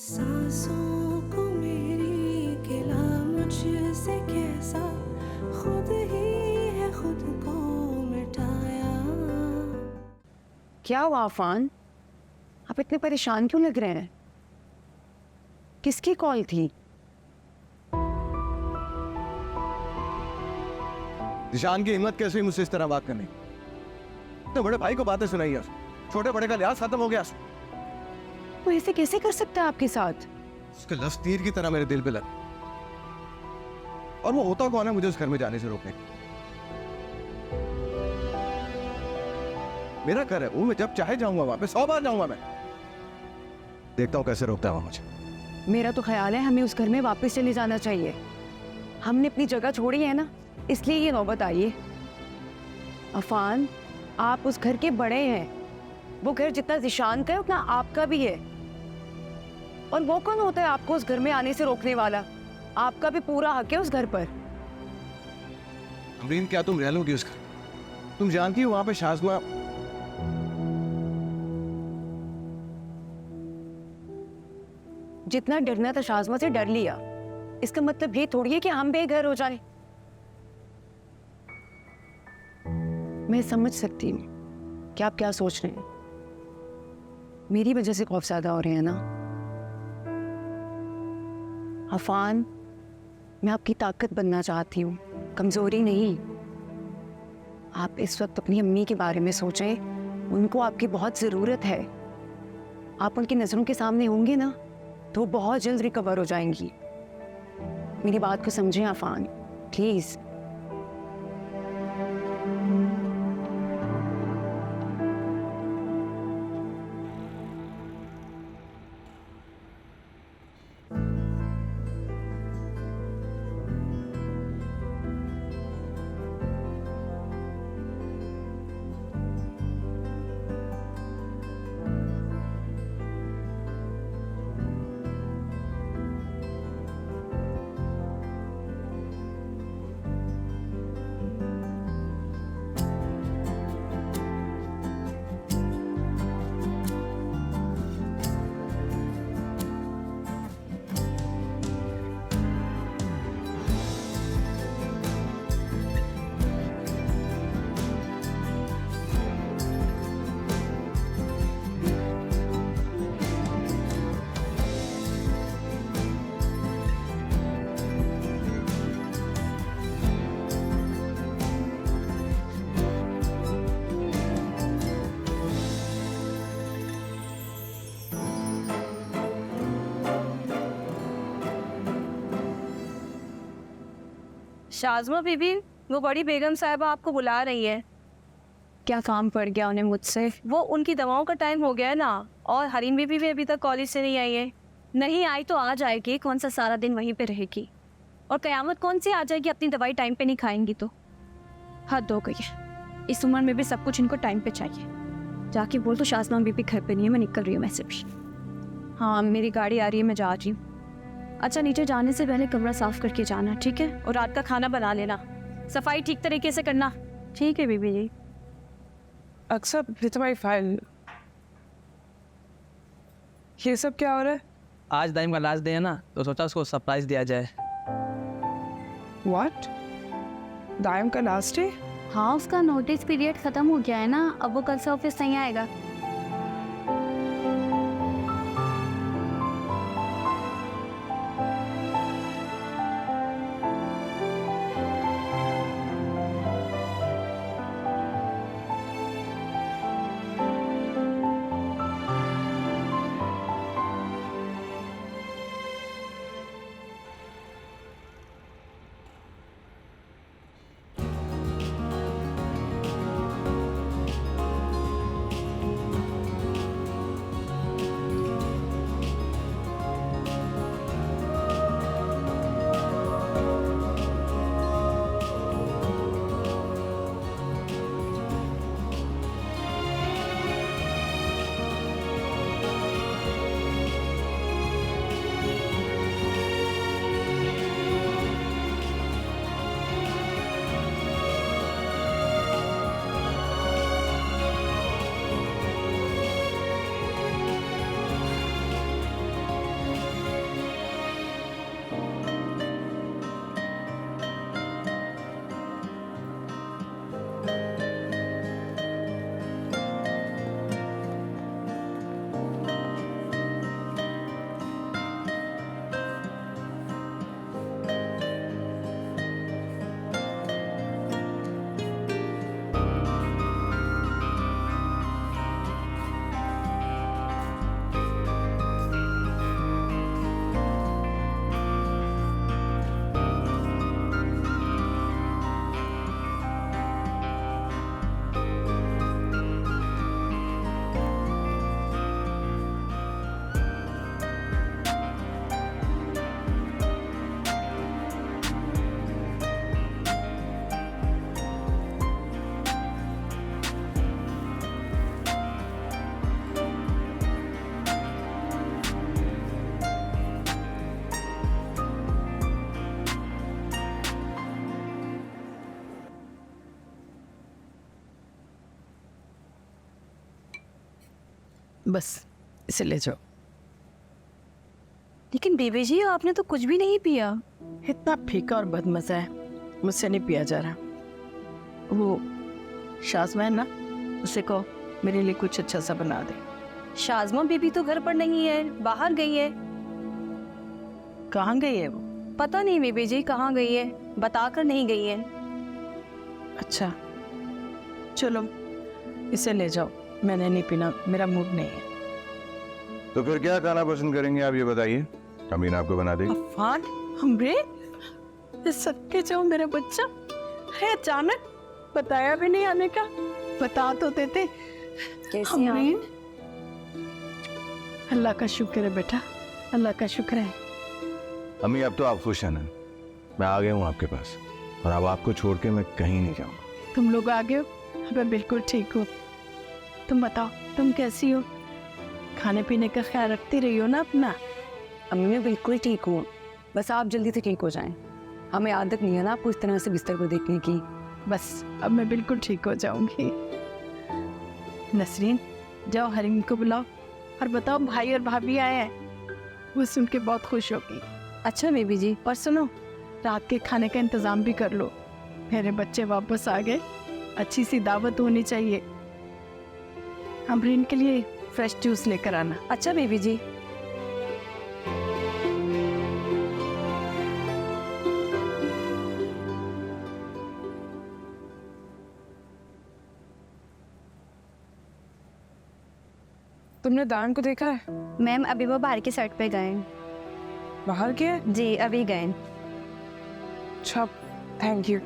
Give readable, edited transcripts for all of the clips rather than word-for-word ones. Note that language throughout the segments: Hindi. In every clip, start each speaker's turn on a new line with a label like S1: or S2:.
S1: सांसों को मेरी गिला मुझसे कैसा, खुद ही है खुद को मिटाया।
S2: क्या हुआ अफान, आप इतने परेशान क्यों लग रहे हैं? किसकी कॉल थी?
S3: निशान की हिम्मत कैसे हुई मुझसे इस तरह बात करने? तो बड़े भाई को बातें सुनाई यार, छोटे बड़े का लिहाज खत्म हो गया।
S2: वो ऐसे कैसे कर सकता है आपके साथ?
S3: उसके लफ्ज़ तीर की तरह मेरे दिल पे लग। और वो होता कौन है मुझे उस घर में जाने से रोकने? मेरा घर है वो, मैं जब चाहे जाऊंगा वहां पे, 100 बार जाऊंगा मैं। देखता हूं कैसे रोकता है वो मुझे।
S2: मेरा तो ख्याल है हमें उस घर में वापस चले जाना चाहिए। हमने अपनी जगह छोड़ी है ना, इसलिए ये नौबत आई है। अफान, आप उस घर के बड़े हैं। वो घर जितना ज़िशान का है उतना आपका भी है। और वो कौन होता है आपको उस घर में आने से रोकने वाला? आपका भी पूरा हक है उस घर पर।
S3: अमरीन, क्या तुम रह लोगी उस घर? तुम जानती हो वहां पे शाज़मा।
S2: जितना डरना था शाज़मा से डर लिया। इसका मतलब ये थोड़ी है कि हम बेघर हो जाए। मैं समझ सकती हूँ कि आप क्या सोच रहे हैं। मेरी वजह से खौफज़दा हो रहे हैं ना। अफान, मैं आपकी ताकत बनना चाहती हूँ, कमज़ोरी नहीं। आप इस वक्त अपनी अम्मी के बारे में सोचें। उनको आपकी बहुत ज़रूरत है। आप उनकी नज़रों के सामने होंगे ना तो बहुत जल्द रिकवर हो जाएंगी। मेरी बात को समझें अफान, प्लीज़।
S4: शाज़मा बीबी, वो बड़ी बेगम साहिबा आपको बुला रही है।
S2: क्या काम पड़ गया उन्हें मुझसे?
S4: वो उनकी दवाओं का टाइम हो गया है ना। और हरीन बीबी भी अभी तक कॉलेज से नहीं आई है। नहीं आई तो आ जाएगी, कौन सा सारा दिन वहीं पे रहेगी। और कयामत कौन सी आ जाएगी अपनी दवाई टाइम पे नहीं खाएंगी तो। हद हो गई है, इस उम्र में भी सब कुछ इनको टाइम पे चाहिए। जाके बोल तो शाज़मा बीबी घर पे नहीं है, मैं निकल रही हूँ वैसे भी। हाँ, मेरी गाड़ी आ रही है, मैं जा रही हूँ। अच्छा, नीचे जाने से पहले कमरा साफ करके जाना, ठीक है? और रात का खाना बना लेना, सफाई ठीक तरीके से करना, ठीक है बीबी जी?
S5: अक्सर ये तुम्हारी फाइल, ये सब क्या हो रहा है?
S6: आज दाइम का लास्ट डे है ना, तो सोचा उसको सरप्राइज दिया जाए।
S5: व्हाट? दाइम का लास्ट डे?
S7: हाँ, उसका नोटिस पीरियड खत्म हो गया है ना, अब वो कल से ऑफिस नहीं आएगा।
S8: बस इसे ले जाओ।
S4: लेकिन बेबी जी आपने तो कुछ भी नहीं पिया।
S8: इतना फीका और बदमजा है, मुझसे नहीं पिया जा रहा। वो शाज़मा है ना, उसे कहो मेरे लिए कुछ अच्छा सा बना दे।
S4: शाज़मा बेबी तो घर पर नहीं है, बाहर गई है।
S8: कहाँ गई है वो?
S4: पता नहीं बेबी जी कहाँ गई है, बताकर नहीं गई है।
S8: अच्छा चलो इसे ले जाओ, मैंने नहीं पीना, मेरा मूड नहीं है।
S9: तो फिर क्या खाना पसंद करेंगे आप, ये बताइए, अमीन आपको बना देगी।
S8: अफान, हमरे ये सबके जाओ मेरा बच्चा है, अचानक बताया भी नहीं आने का, बता तो देते।
S4: कैसी हैं
S8: हमरीन, अल्लाह का शुक्र है बेटा, अल्लाह का शुक्र है।
S9: अम्मी अब तो आप खुश हैं ना, मैं आ गया हूँ आपके पास, और अब आपको छोड़ के मैं कहीं नहीं जाऊँगा।
S8: तुम लोग आ गए हो, मैं बिल्कुल ठीक हूँ। तुम बताओ तुम कैसी हो? खाने पीने का ख्याल रखती रही हो ना अपना?
S2: अम्मी मैं बिल्कुल ठीक हूँ, बस आप जल्दी से ठीक हो जाएं। हमें आदत नहीं है ना आपको इस तरह से बिस्तर पर देखने की।
S8: बस अब मैं बिल्कुल ठीक हो जाऊंगी। नसरीन जाओ हरीम को बुलाओ और बताओ भाई और भाभी आए हैं, वो सुन के बहुत खुश होगी।
S4: अच्छा बेबी जी।
S8: और सुनो, रात के खाने का इंतज़ाम भी कर लो, मेरे बच्चे वापस आ गए, अच्छी सी दावत होनी चाहिए। हमरीन के लिए फ्रेश जूस लेकर आना।
S4: अच्छा बेबी जी।
S5: तुमने दान को देखा है?
S7: मैम अभी वो बाहर की साइड पे गए हैं।
S5: बाहर के?
S7: जी अभी गए।
S5: अच्छा थैंक यू।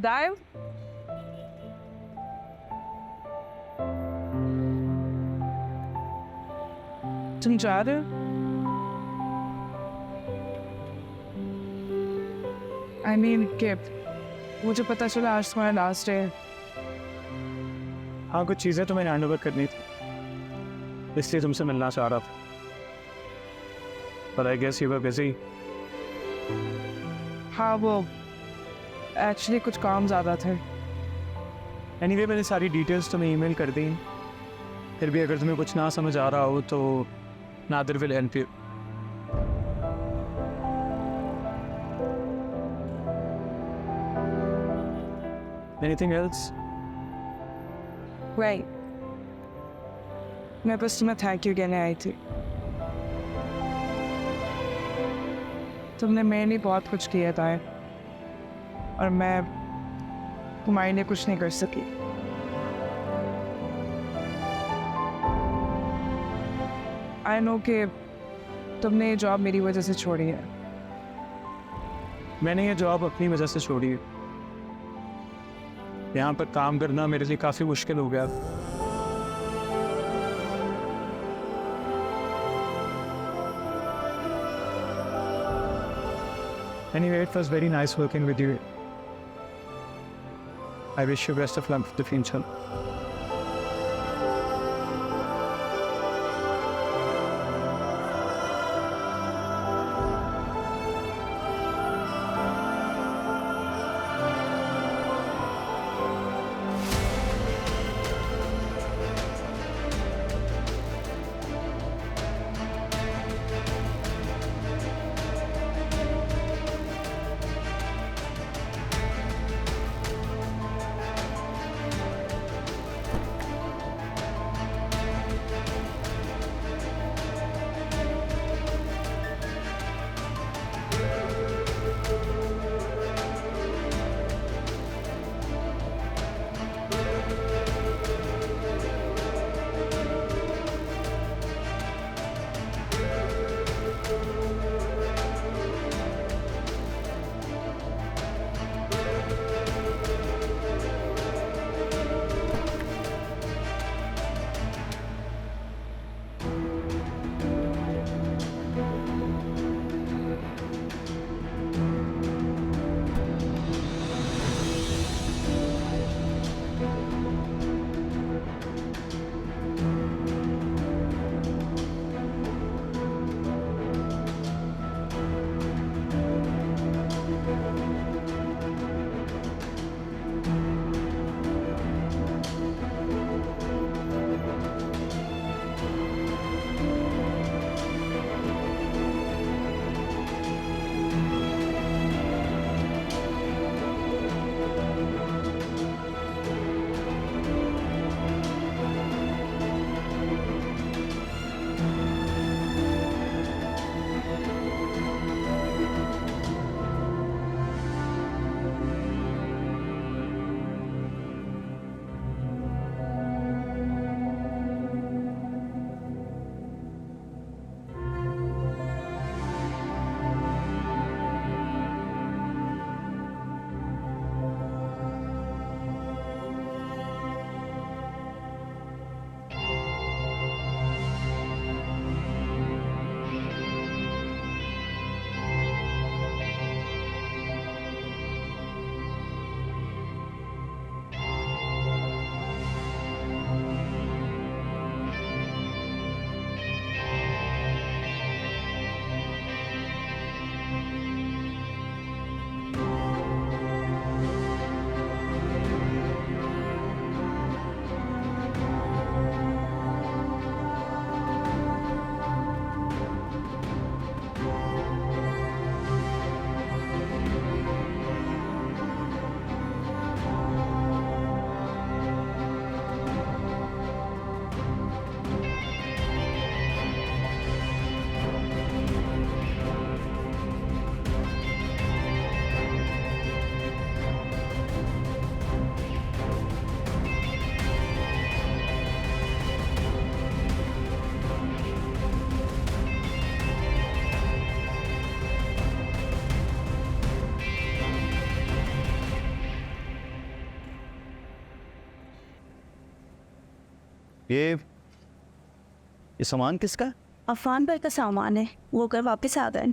S5: दाइम, तुम जा रहे हो? आई मीन के मुझे पता चला आज तुम्हारा लास्ट डे है।
S10: हाँ कुछ चीज़ें तो मैंने हैंड ओवर करनी थी, इसलिए तुमसे मिलना चाह रहा था, पर I guess you were busy.
S5: हाँ वो एक्चुअली कुछ काम ज़्यादा थे।
S10: एनीवे मैंने सारी डिटेल्स तुम्हें ईमेल कर दी, फिर भी अगर तुम्हें कुछ ना समझ आ रहा हो तो Nadir will help you. Anything else?
S5: वही मैं बस तुम्हें थैंक यू कहने आई थी। तुमने मेरे लिए बहुत कुछ किया था और मैं तुम्हारे लिए कुछ नहीं कर सकी। आई नो कि तुमने ये जॉब मेरी वजह से छोड़ी है।
S10: मैंने ये जॉब अपनी वजह से छोड़ी है, यहाँ पर काम करना मेरे लिए काफ़ी मुश्किल हो गया। Anyway, it was very nice working with you. I wish you best of luck for the future.
S11: ये सामान किसका है?
S8: अफान भाई का सामान है, वो घर वापस आ गए।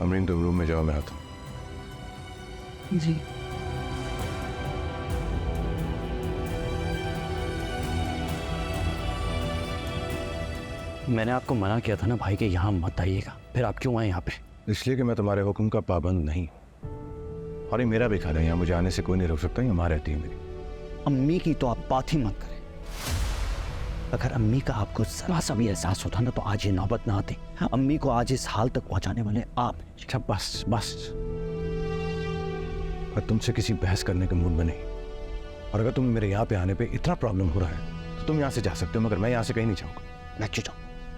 S9: अमरीन तुम रूम में जाओ, मैं आता हूँ।
S5: जी।
S11: मैंने आपको मना किया था ना भाई कि यहाँ मत आइएगा, फिर आप क्यों आए यहाँ पे?
S9: इसलिए कि मैं तुम्हारे हुक्म का पाबंद नहीं हूँ। और ये मेरा भी घर है, यहाँ मुझे आने से कोई नहीं रोक सकता, यहाँ रहती है मेरी।
S11: अम्मी की तो आप बात ही मत करें। अगर अम्मी का आपको जरा सा भी एहसास होता ना तो आज ये नौबत ना आती। अम्मी को आज इस हाल तक पहुंचाने वाले आप।
S9: अच्छा बस बस, मैं तुमसे किसी बहस करने के मूड में नहीं। और अगर तुम्हें मेरे यहाँ पे आने पे इतना प्रॉब्लम हो रहा है तो तुम यहाँ से जा सकते हो, मगर मैं यहाँ से कहीं नहीं जाऊँगा।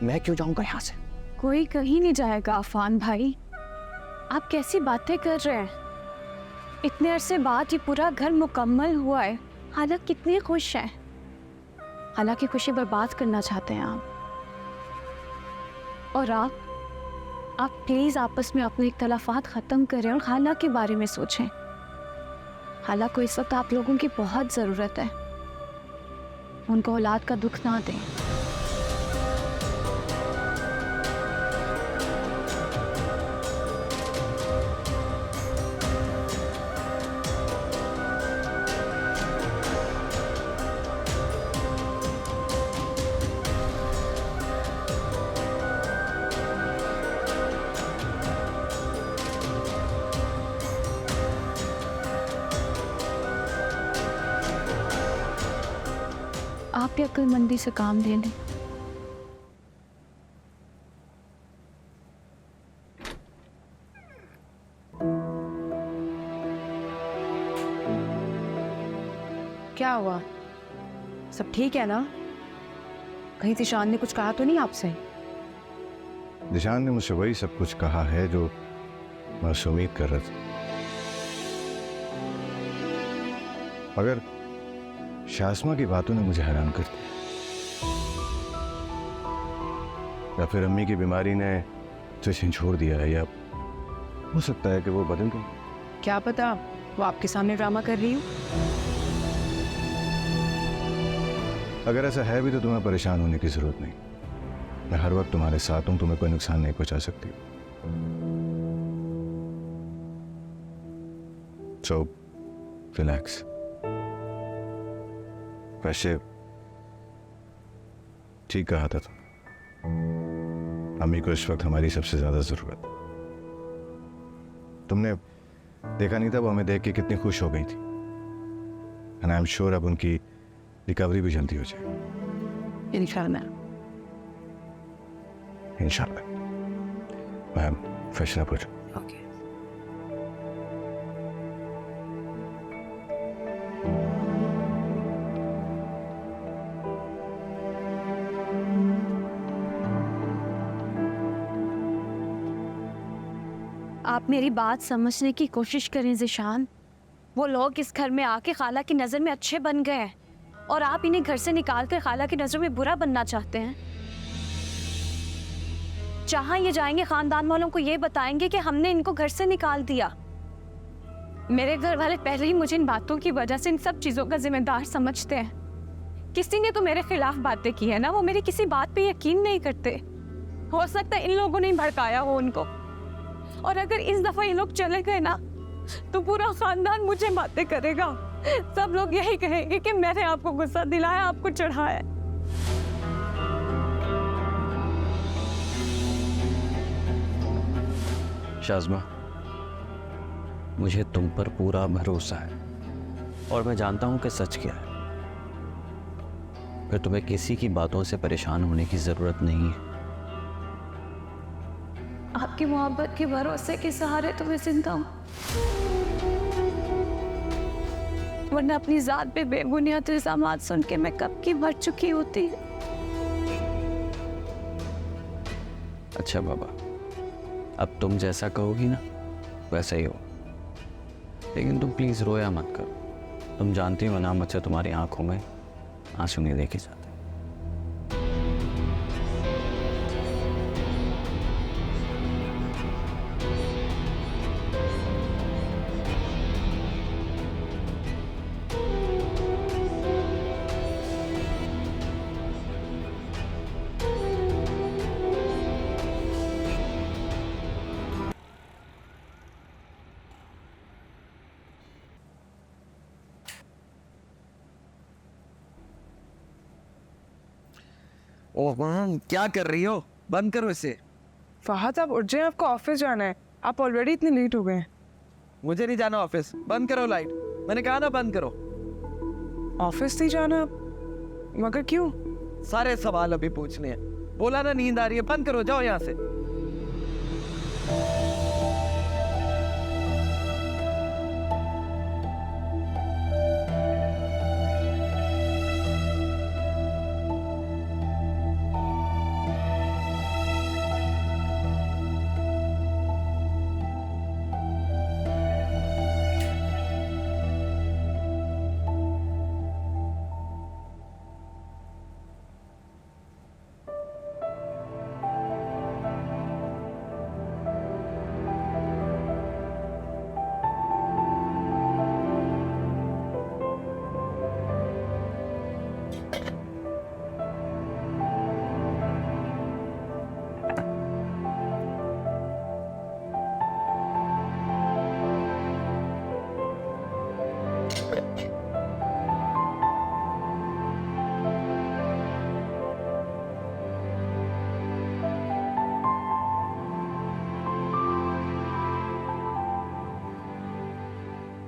S11: मैं क्यों जाऊँगा यहाँ से?
S8: कोई कहीं नहीं जाएगा अफान भाई, आप कैसी बातें कर रहे हैं? इतने अरसे बाद ये पूरा घर मुकम्मल हुआ है, हालांकि कितने खुश हैं। हालांकि खुशी बर्बाद करना चाहते हैं आप। और आप प्लीज़ आपस में अपने इख्तलाफात ख़त्म करें और खाला के बारे में सोचें। खाला को इस वक्त आप लोगों की बहुत ज़रूरत है, उनको औलाद का दुख ना दें। आप भी अक्लमंदी से काम ले लें।
S2: क्या हुआ? सब ठीक है ना? कहीं जिशान ने कुछ कहा तो नहीं आपसे?
S9: जिशान ने मुझसे वही सब कुछ कहा है जो मैं उससे उम्मीद कर रहा था। मगर शास्मा की बातों ने मुझे हैरान कर दिया। या फिर अम्मी की बीमारी ने उसे झिझोड़ दिया है, या हो सकता है कि वो बदल गई।
S2: क्या पता, वो आपके सामने ड्रामा कर रही हो।
S9: अगर ऐसा है भी तो तुम्हें परेशान होने की जरूरत नहीं। मैं हर वक्त तुम्हारे साथ हूं, तुम्हें कोई नुकसान नहीं पहुंचा सकती। So relax. वैसे ठीक कहा था तुम, अम्मी को इस वक्त हमारी सबसे ज्यादा जरूरत। तुमने देखा नहीं था वो हमें देख के कितनी खुश हो गई थी। एंड आई एम श्योर अब उनकी रिकवरी भी जल्दी हो जाए।
S2: इंशाल्लाह।
S9: इंशाल्लाह। मैम फ्रेशन अप हो जाओ।
S2: ओके।
S4: आप मेरी बात समझने की कोशिश करें ज़िशान। वो लोग इस घर में आके खाला की नज़र में अच्छे बन गए हैं और आप इन्हें घर से निकाल कर खाला की नज़रों में बुरा बनना चाहते हैं। जहाँ ये जाएंगे खानदान वालों को ये बताएंगे कि हमने इनको घर से निकाल दिया। मेरे घर वाले पहले ही मुझे इन बातों की वजह से इन सब चीज़ों का जिम्मेदार समझते हैं। किसी ने तो मेरे खिलाफ बातें की है ना, वो मेरी किसी बात पे यकीन नहीं करते। हो सकता है इन लोगों ने भड़काया हो उनको, और अगर इस दफा ये लोग चले गए ना तो पूरा खानदान मुझे बातें करेगा। सब लोग यही कहेंगे कि मैंने आपको गुस्सा दिलाया, आपको चढ़ाया।
S11: शाज़मा, मुझे तुम पर पूरा भरोसा है और मैं जानता हूं कि सच क्या है। फिर तुम्हें किसी की बातों से परेशान होने की जरूरत नहीं है।
S8: आपकी मोहब्बत के भरोसे के सहारे तो मैं जिंदा हूँ, वरना अपनी जात पे बेबुनियाद इल्जामात सुन के मैं कब की मर चुकी होती।
S11: अच्छा बाबा, अब तुम जैसा कहोगी ना वैसा ही हो, लेकिन तुम प्लीज़ रोया मत करो। तुम जानती हो ना मुझसे तुम्हारी आंखों में आंसू नहीं देखे जाते।
S6: ओह क्या कर रही हो? बंद करो इसे।
S5: फहद आप उठ जाए, आपको ऑफिस जाना है। आप ऑलरेडी इतने लेट हो गए हैं।
S6: मुझे नहीं जाना ऑफिस, बंद करो लाइट। मैंने कहा ना बंद करो।
S5: ऑफिस नहीं जाना मगर क्यों?
S6: सारे सवाल अभी पूछने हैं। बोला ना नींद आ रही है, बंद करो, जाओ यहाँ से।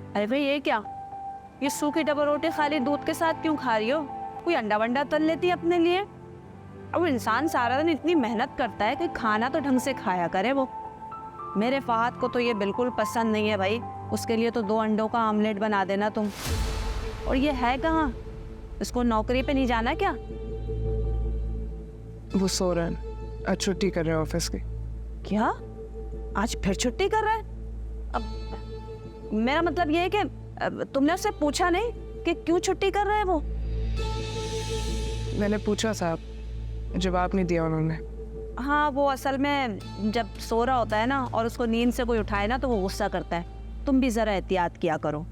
S4: अरे भाई ये क्या, ये सूखी डबल रोटी खाली दूध के साथ क्यों खा रही हो? कोई अंडा वंडा तल लेती है अपने लिए। अब इंसान सारा दिन इतनी मेहनत करता है कि खाना तो ढंग से खाया करे वो। मेरे फहद को तो ये बिल्कुल पसंद नहीं है भाई। उसके लिए तो 2 अंडों का आमलेट बना देना तुम। और ये है कहाँ? इसको नौकरी पे नहीं जाना क्या?
S5: वो सो रहे हैं, आज छुट्टी कर रहे हैं ऑफिस की।
S4: क्या आज फिर छुट्टी कर रहा है? अब मेरा मतलब ये है कि तुमने उससे पूछा नहीं कि क्यों छुट्टी कर रहा है वो?
S5: मैंने पूछा साहब, जवाब नहीं दिया उन्होंने।
S4: हाँ, वो असल में जब सो रहा होता है ना और उसको नींद से कोई उठाए ना तो वो गुस्सा करता है। तुम भी ज़रा एहतियात किया करो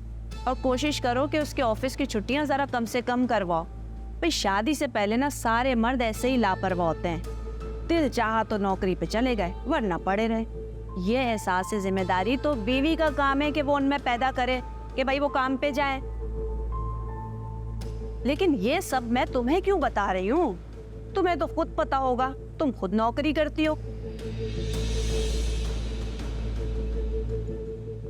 S4: और कोशिश करो कि उसके ऑफिस की छुट्टियां ज़रा कम से कम करवाओ। भाई शादी से पहले ना सारे मर्द ऐसे ही लापरवाह होते हैं। दिल चाहा तो नौकरी पे चले गए वरना पड़े रहे। ये एहसास जिम्मेदारी तो बीवी का काम है कि वो उनमें पैदा करे कि भाई वो काम पे जाए। लेकिन ये सब मैं तुम्हें क्यों बता रही हूँ? तुम्हें तो खुद पता होगा, तुम खुद नौकरी करती हो।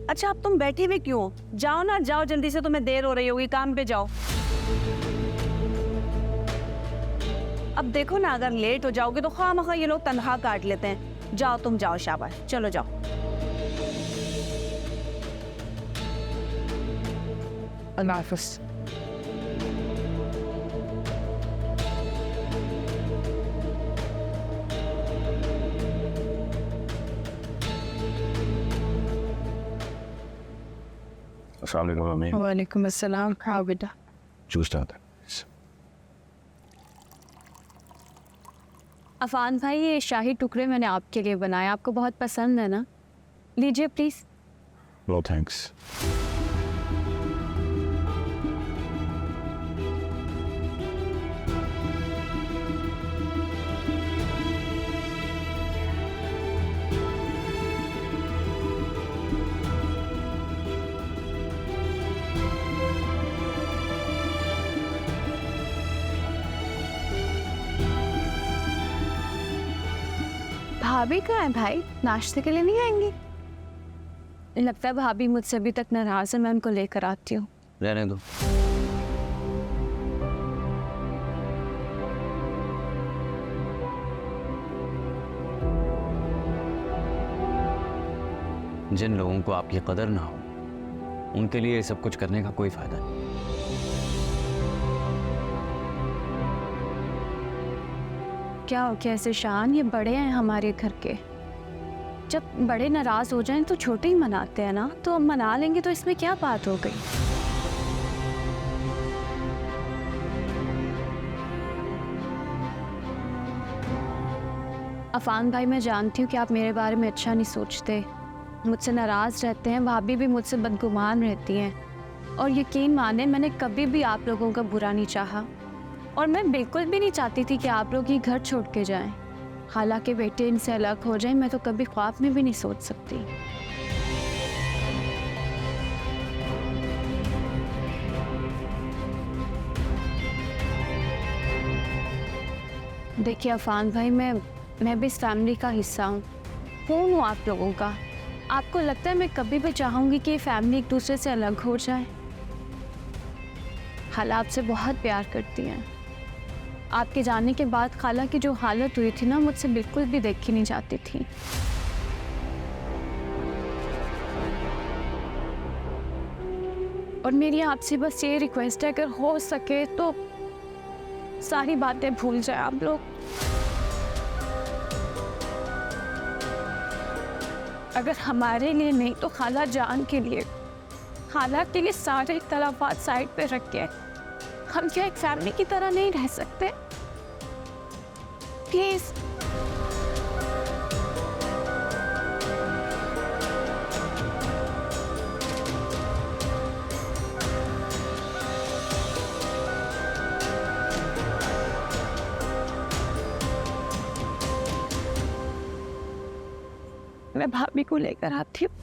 S4: अच्छा अब तुम बैठी हुई क्यों? जाओ ना, जाओ जल्दी से, तुम्हें देर हो रही होगी, काम पे जाओ। अब देखो ना, अगर लेट हो जाओगे तो खामखा ये लोग तनख्वाह काट लेते हैं। जाओ तुम जाओ, शाबाश, चलो जाओ।
S5: अल्लाह हाफ़िज़।
S9: अस्सलाम वालेकुम अम्मी।
S5: वालेकुम अस्सलाम। हाँ बेटा।
S9: जूस डालते।
S7: अफान भाई, ये शाही टुकड़े मैंने आपके लिए बनाए, आपको बहुत पसंद है ना? लीजिए प्लीज़।
S9: No thanks.
S8: भाभी कहाँ है भाई? नाश्ते के लिए नहीं आएंगी?
S7: लगता है भाभी मुझसे अभी तक नाराज़ है, मैं उनको लेकर आती हूँ।
S11: रहने दो। जिन लोगों को आपकी कदर ना हो उनके लिए ये सब कुछ करने का कोई फायदा नहीं।
S8: क्या हो गया ऐसे शान? ये बड़े हैं हमारे घर के,
S7: जब बड़े नाराज हो जाएं तो छोटे ही मनाते हैं ना, तो हम मना लेंगे, तो इसमें क्या बात हो गई। अफान भाई, मैं जानती हूँ कि आप मेरे बारे में अच्छा नहीं सोचते, मुझसे नाराज़ रहते हैं, भाभी भी मुझसे बदगुमान रहती हैं, और यकीन माने मैंने कभी भी आप लोगों का बुरा नहीं चाहा, और मैं बिल्कुल भी नहीं चाहती थी कि आप लोग ये घर छोड़ के जाएं। हालांकि बेटे इनसे अलग हो जाएं, मैं तो कभी ख्वाब में भी नहीं सोच सकती। देखिए अफान भाई, मैं भी इस फैमिली का हिस्सा हूँ, कौन हूँ आप लोगों का। आपको लगता है मैं कभी भी चाहूँगी कि फैमिली एक दूसरे से अलग हो जाए? खाला आपसे बहुत प्यार करती हैं। आपके जाने के बाद खाला की जो हालत हुई थी ना, मुझसे बिल्कुल भी देखी नहीं जाती थी। और मेरी आपसे बस ये रिक्वेस्ट है, अगर हो सके तो सारी बातें भूल जाए आप लोग। अगर हमारे लिए नहीं तो खाला जान के लिए, खाला के लिए सारे इख्तलाफात साइड पे रख के हम क्या एक फैमिली की तरह नहीं रह सकते? प्लीज। मैं भाभी को लेकर आती हूँ।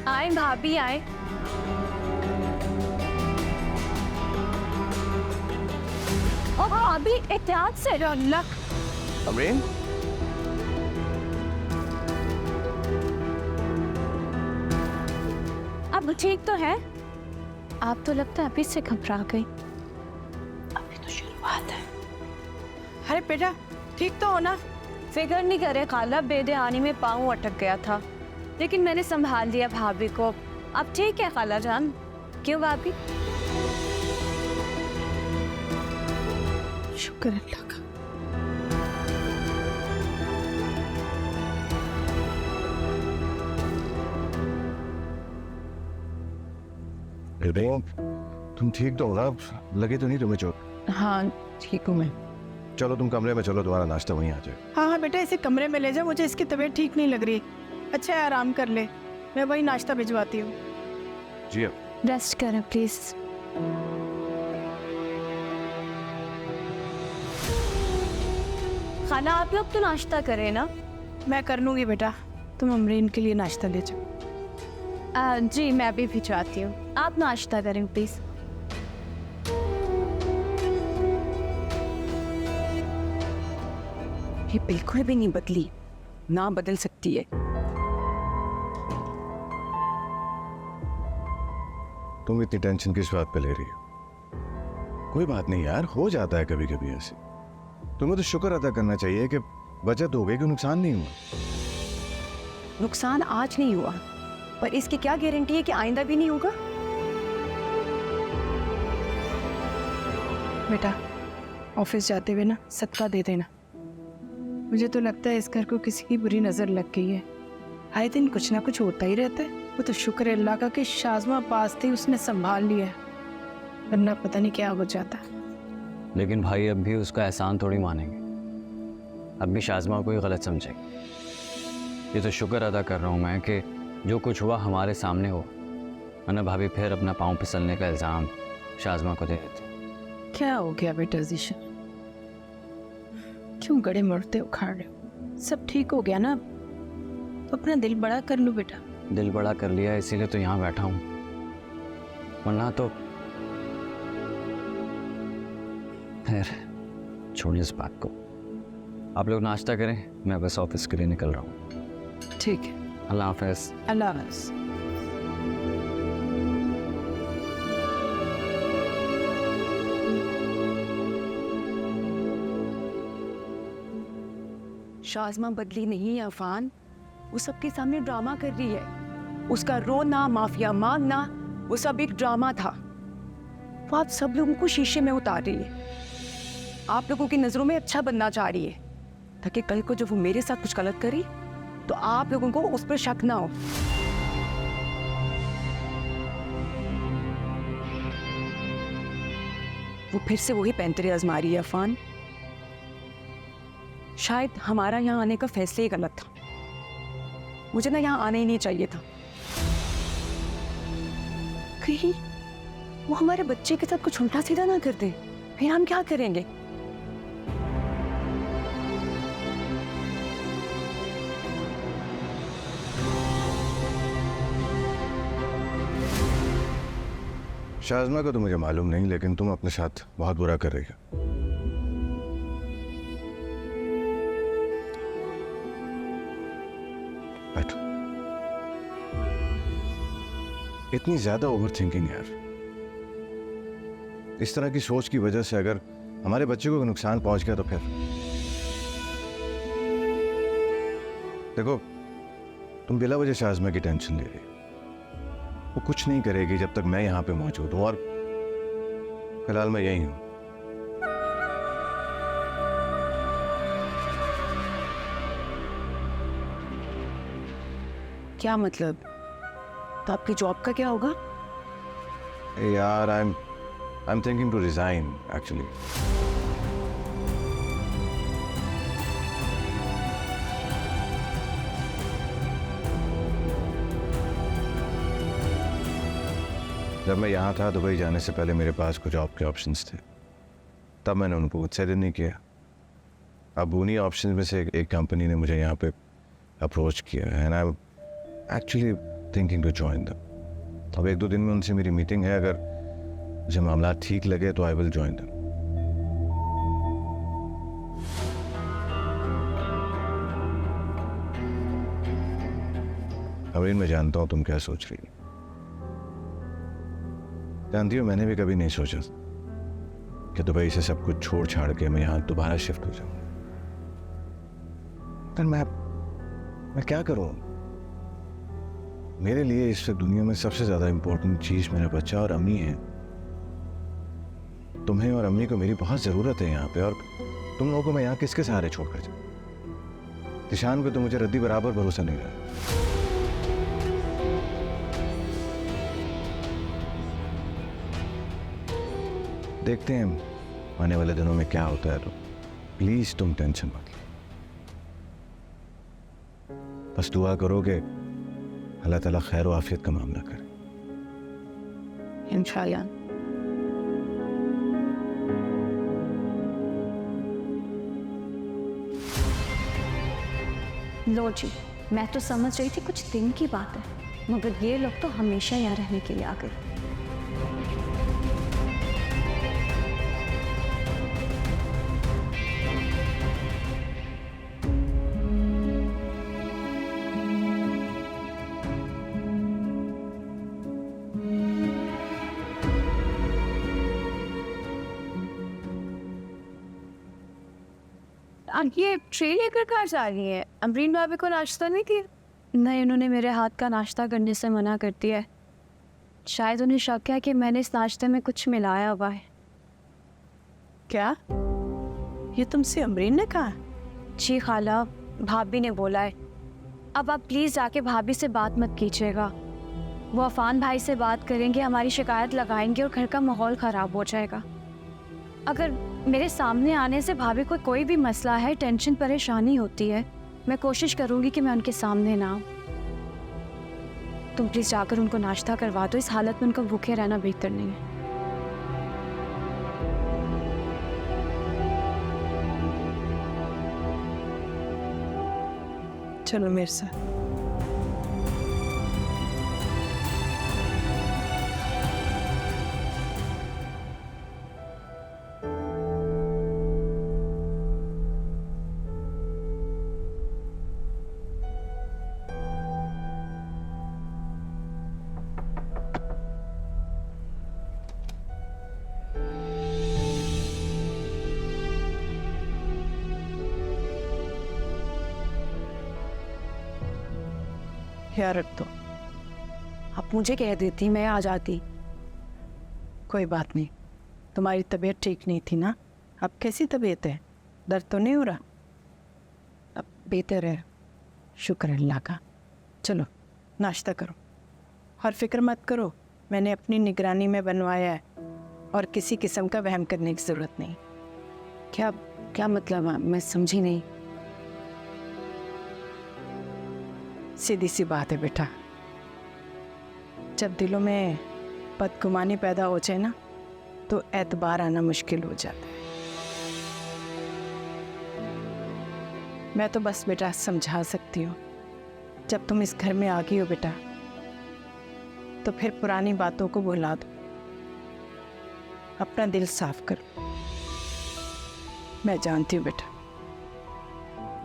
S7: आए भाभी आए। ओ भाभी एहतियात से। अल्लाह।
S3: अमरीन,
S7: अब ठीक तो है? आप तो लगता है अभी से घबरा गई। अभी तो शुरुआत है।
S8: अरे बेटा ठीक तो हो ना?
S4: फिक्र नहीं करे खाला, बेदहानी में पाँव अटक गया था, लेकिन मैंने संभाल लिया भाभी को। अब ठीक है खाला जान। क्यों भाभी?
S8: शुक्र अल्लाह का।
S9: तुम ठीक तो हो ना? लगे तो नहीं तुम्हें चोट?
S5: हाँ ठीक हूँ मैं।
S9: चलो तुम कमरे में चलो, तुम्हारा नाश्ता वहीं आ जाए।
S8: हाँ हाँ बेटा, इसे कमरे में ले जा, मुझे इसकी तबीयत ठीक नहीं लग रही। अच्छा है आराम कर ले, मैं वही नाश्ता भिजवाती हूँ।
S9: जी अब
S7: रेस्ट करें प्लीज।
S4: खाला आप लोग तो नाश्ता करें ना।
S8: मैं कर लूँगी बेटा, तुम अमरीन के लिए नाश्ता ले जाओ।
S4: जी मैं भी भिजवाती हूँ, आप नाश्ता करें प्लीज।
S2: ये बिल्कुल भी नहीं बदली, ना बदल सकती है।
S9: तुम इतनी टेंशन किस बात पे ले रही हो? कोई बात नहीं यार, हो जाता है कभी कभी ऐसे। तुम्हें तो शुक्र अदा करना चाहिए कि बचत हो गई, कोई नुकसान नहीं हुआ।
S2: नुकसान आज नहीं हुआ, पर इसकी क्या गारंटी है कि आइंदा भी नहीं होगा?
S8: बेटा ऑफिस जाते हुए ना सदका दे देना। मुझे तो लगता है इस घर को किसी की बुरी नज़र लग गई है। आए दिन कुछ ना कुछ होता ही रहता है। वो तो शुक्र है अल्लाह का कि शाज़मा पास थी, उसने संभाल लिया है, वरना पता नहीं क्या हो जाता।
S11: लेकिन भाई अब भी उसका एहसान थोड़ी मानेंगे, अब भी शाज़मा को ही गलत समझेंगे। ये तो शुक्र अदा कर रहा हूँ मैं कि जो कुछ हुआ हमारे सामने हो, वरना भाभी फिर अपना पाँव फिसलने का इल्ज़ाम शाज़मा को दे देते।
S8: क्या हो गया बेटा जीशन, क्यों गड़े मरते उखाड़ रहे हो? सब ठीक हो गया ना? तो अपना दिल बड़ा कर लो बेटा।
S11: दिल बड़ा कर लिया इसीलिए तो यहाँ बैठा हूँ, वरना तो खैर छोड़िए इस बात को। आप लोग नाश्ता करें, मैं बस ऑफिस के लिए निकल रहा हूँ।
S2: ठीक है,
S11: अल्लाह हाफ़िज़।
S2: अल्लाह हाफ़िज़। शाज़मा बदली नहीं है अफान, वो सबके सामने ड्रामा कर रही है। उसका रोना, माफिया मांगना, वो सब एक ड्रामा था। वो आप सब लोगों को शीशे में उतार रही है, आप लोगों की नज़रों में अच्छा बनना चाह रही है, ताकि कल को जब वो मेरे साथ कुछ गलत करी तो आप लोगों को उस पर शक ना हो। वो फिर से वही पैंतरे आजमा रही है अफान। शायद हमारा यहाँ आने का फैसला ही गलत था, मुझे ना यहाँ आना ही नहीं चाहिए था। कहीं वो हमारे बच्चे के साथ कुछ उल्टा सीधा ना कर दे, फिर हम क्या करेंगे?
S9: शाज़मा को तो मुझे मालूम नहीं, लेकिन तुम अपने साथ बहुत बुरा कर रही हो। बैठो। इतनी ज्यादा ओवर थिंकिंग यार, इस तरह की सोच की वजह से अगर हमारे बच्चे को नुकसान पहुंच गया तो फिर देखो, तुम बिला वजह शाज़मा की टेंशन ले रही हो। वो कुछ नहीं करेगी जब तक मैं यहां पे मौजूद हूं, और फिलहाल मैं यही हूं।
S2: क्या मतलब? तो आपकी जॉब का क्या होगा?
S9: यार I am thinking to resign actually. जब मैं यहाँ था दुबई जाने से पहले मेरे पास कुछ जॉब के ऑप्शंस थे, तब मैंने उनको उत्साहित नहीं किया। अब उन्हीं ऑप्शंस में से एक कंपनी ने मुझे यहाँ पे अप्रोच किया है, and I am actually thinking to join them. अब 1-2 दिन में उनसे मेरी मीटिंग है, अगर मुझे मामला ठीक लगे तो I will join them. Amreen, मैं जानता हूँ तुम क्या सोच रही हो। जानती हो, मैंने भी कभी नहीं सोचा कि दुबई से सब कुछ छोड़ छाड़ के मैं यहाँ दोबारा शिफ्ट हो जाऊँ। पर मैं क्या करूँ? मेरे लिए इस दुनिया में सबसे ज्यादा इंपॉर्टेंट चीज मेरा बच्चा और अम्मी है। तुम्हें और अम्मी को मेरी बहुत जरूरत है यहाँ पे, और तुम लोगों को मैं यहाँ किसके सहारे छोड़कर जाऊँ? दिशान पे तो मुझे रद्दी बराबर भरोसा नहीं रहा। देखते हैं आने वाले दिनों में क्या होता है, तो प्लीज तुम टेंशन मत लो। बस दुआ करो कि अल्लाह ताला खैर व आफियत का मामला करे।
S2: इंशाअल्लाह।
S7: लो जी, मैं तो समझ रही थी कुछ दिन की बात है, मगर ये लोग तो हमेशा यहाँ रहने के लिए आ गए।
S8: आप ये ट्रे लेकर कहाँ जा रही है? अमरीन भाभी को नाश्ता नहीं किया?
S7: नहीं, उन्होंने मेरे हाथ का नाश्ता करने से मना कर दिया है। शायद उन्हें शक है कि मैंने इस नाश्ते में कुछ मिलाया हुआ है।
S8: क्या ये तुमसे अमरीन ने कहा?
S7: जी खाला, भाभी ने बोला है। अब आप प्लीज़ जाके भाभी से बात मत कीजिएगा, वो अफान भाई से बात करेंगे, हमारी शिकायत लगाएंगे और घर का माहौल ख़राब हो जाएगा। अगर मेरे सामने आने से भाभी को कोई भी मसला है, टेंशन परेशानी होती है, मैं कोशिश करूँगी कि मैं उनके सामने ना आऊँ। तुम प्लीज़ जाकर उनको नाश्ता करवा दो, इस हालत में उनको भूखे रहना बेहतर नहीं है।
S5: चलो मेरे साथ।
S2: यार रख दो। आप मुझे कह देती, मैं आ जाती। कोई बात नहीं, तुम्हारी तबीयत ठीक नहीं थी ना? अब कैसी तबीयत है? दर्द तो नहीं हो रहा? अब बेहतर है, शुक्र है अल्लाह का। चलो नाश्ता करो और फिक्र मत करो, मैंने अपनी निगरानी में बनवाया है और किसी किस्म का वहम करने की ज़रूरत नहीं। क्या क्या मतलब? मैं समझी नहीं। सीधी सी बात है बेटा, जब दिलों में बदगुमानी पैदा हो जाए ना तो एतबार आना मुश्किल हो जाता है। मैं तो बस बेटा समझा सकती हूँ। जब तुम इस घर में आ गई हो बेटा, तो फिर पुरानी बातों को भुला दो, अपना दिल साफ करो। मैं जानती हूँ बेटा,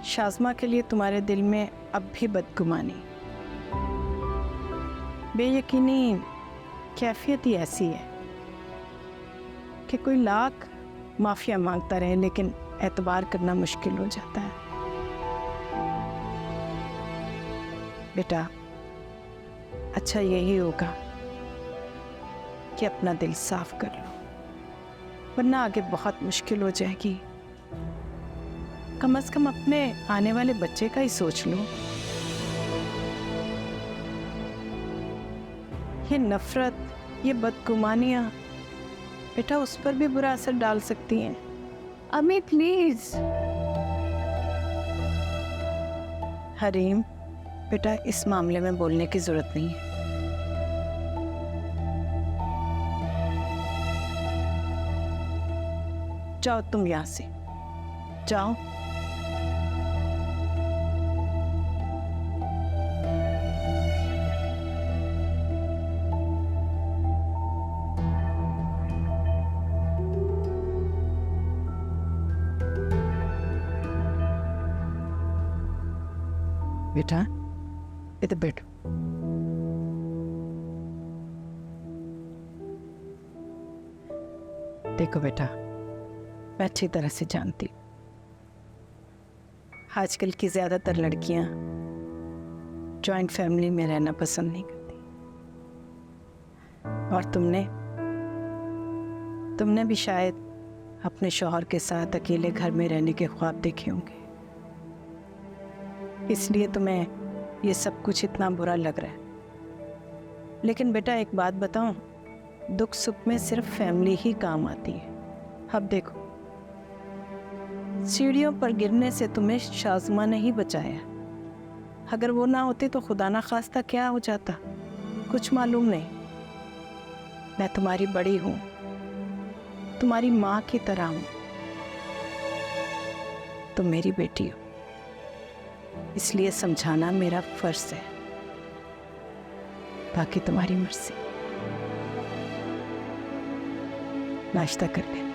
S2: शाज़मा के लिए तुम्हारे दिल में अब भी बदगुमानी, बेयकीनी कैफियत ही ऐसी है कि कोई लाख माफिया मांगता रहे लेकिन एतबार करना मुश्किल हो जाता है। बेटा अच्छा यही होगा कि अपना दिल साफ कर लो, वरना आगे बहुत मुश्किल हो जाएगी। कम से कम अपने आने वाले बच्चे का ही सोच लो। ये नफरत, ये बदगुमानियाँ बेटा उस पर भी बुरा असर डाल सकती हैं।
S7: अम्मी प्लीज।
S2: हरीम बेटा इस मामले में बोलने की जरूरत नहीं है। जाओ तुम यहाँ से जाओ। बेटा इधर बैठो। देखो बेटा, मैं अच्छी तरह से जानती हूँ आजकल की ज़्यादातर लड़कियाँ जॉइंट फैमिली में रहना पसंद नहीं करती, और तुमने भी शायद अपने शौहर के साथ अकेले घर में रहने के ख्वाब देखे होंगे, इसलिए तुम्हें ये सब कुछ इतना बुरा लग रहा है। लेकिन बेटा एक बात बताऊं, दुख सुख में सिर्फ फैमिली ही काम आती है। अब देखो, सीढ़ियों पर गिरने से तुम्हें शाज़मा ने ही बचाया, अगर वो ना होती तो खुदा ना खास्ता क्या हो जाता कुछ मालूम नहीं। मैं तुम्हारी बड़ी हूँ, तुम्हारी माँ की तरह हूँ, तुम मेरी बेटी हो, इसलिए समझाना मेरा फर्ज है, बाकी तुम्हारी मर्जी। नाश्ता कर ले।